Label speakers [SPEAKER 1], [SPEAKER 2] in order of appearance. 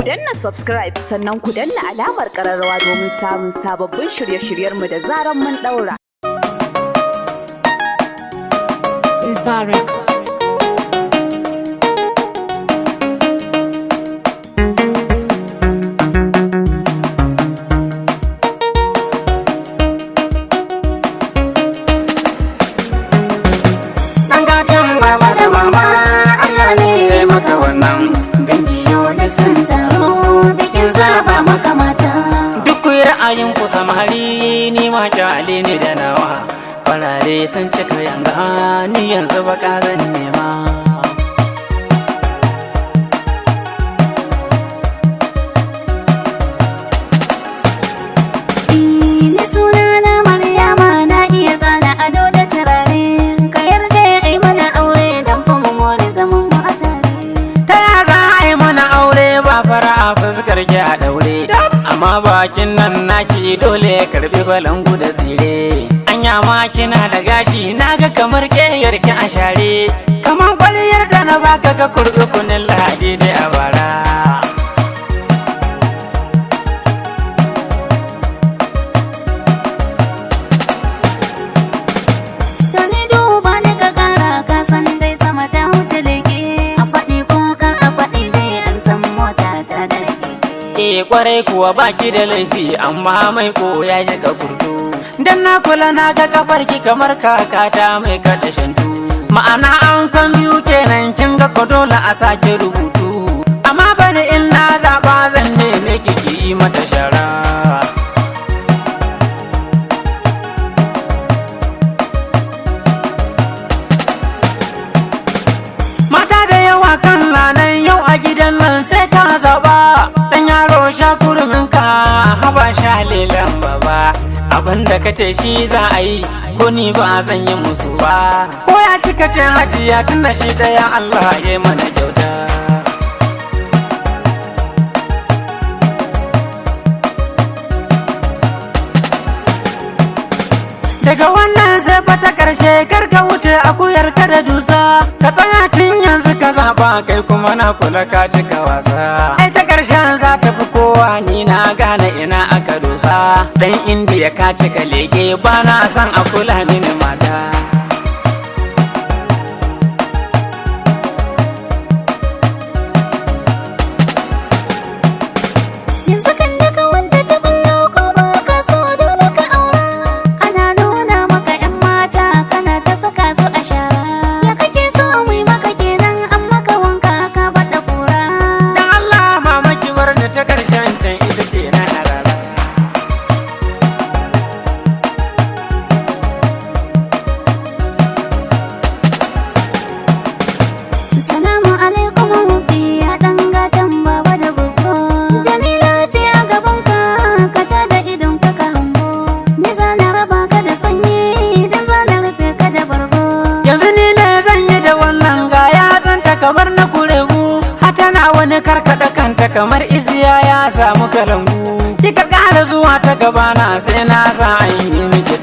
[SPEAKER 1] danna subscribe sannan ku danna alamar ƙararrawa domin samun sababbin shirye-shiryenmu da zaran mun daura.
[SPEAKER 2] Ra'ayin ku samari ni ma kyale ne da nawa farare sun cika yanga ni yanzu baka zan nema
[SPEAKER 3] ni sunana Maryama na iya tsara ado da turare ka yarje ai mana aure dan fa mu more zaman mu a tare
[SPEAKER 2] ta ya za ai mana aure ba fara fuskar ki a daure amma bakin nan naki dole ya karbi balangu da tsire anya ma kina da gashi naga kamar keyar ki a share kamar kwaliyar da na baka ka kurbi kunin ladi da a bara
[SPEAKER 3] to ni duba ni ka kara ka san dai sama ta huce leke a faɗi ko kar a faɗi dai an san mota ta da
[SPEAKER 2] kwarai kuwa baki da laifi amma mai ko ya shiga kurdu dan na kula na ga kafarki kamar kakata mai kada shantu ma'ana an kan biyu kenan kin ga ko dole a sake rubutu amma bari in na zaba zan neme kiki mata shara mata da yawa kan ranar yau a gidan nan sai ka zaba sha kurminka haba sha lelan baba abinda kace shi za a yi ko ni ba zan yi musu ba ko ya kika ce hajiya tunda shi daya Allah ya mana kyauta daga wannan sai fata karshe karka wuce akuyar ka da dusa ka tsaya tun yanzu ka zaba kai kuma na kula ka cika wasa ai ta karshen za ta fi kowa ni na gane ina aka dosa dan indiya ka cika leke ba na san a kula mini mata
[SPEAKER 3] yanzu kan daga wanda ta ballo ko ba ka so dole ka aura ana nuna maka yan mata kana ta saka su a shara ya kake so mu yi maka kenan an maka wanka ka bada kura
[SPEAKER 2] dan Allah mamaki bar da ta karshen can ita ce na rara
[SPEAKER 3] Assalamu alaikum mubi ya dan gatan baba da gogo Jamila ce a gaban ka ka ta da idon ka ka hango ni zana raba ka da sanyi dan zana rufe ka da bargo
[SPEAKER 2] yanzu ni ne zan yi da wannan gaya zanta kamar na kuregu hatana wani karkada kanta kamar isiya ya samu kalangu kika ƙara zuwa ta gabana sai na sa an yi miki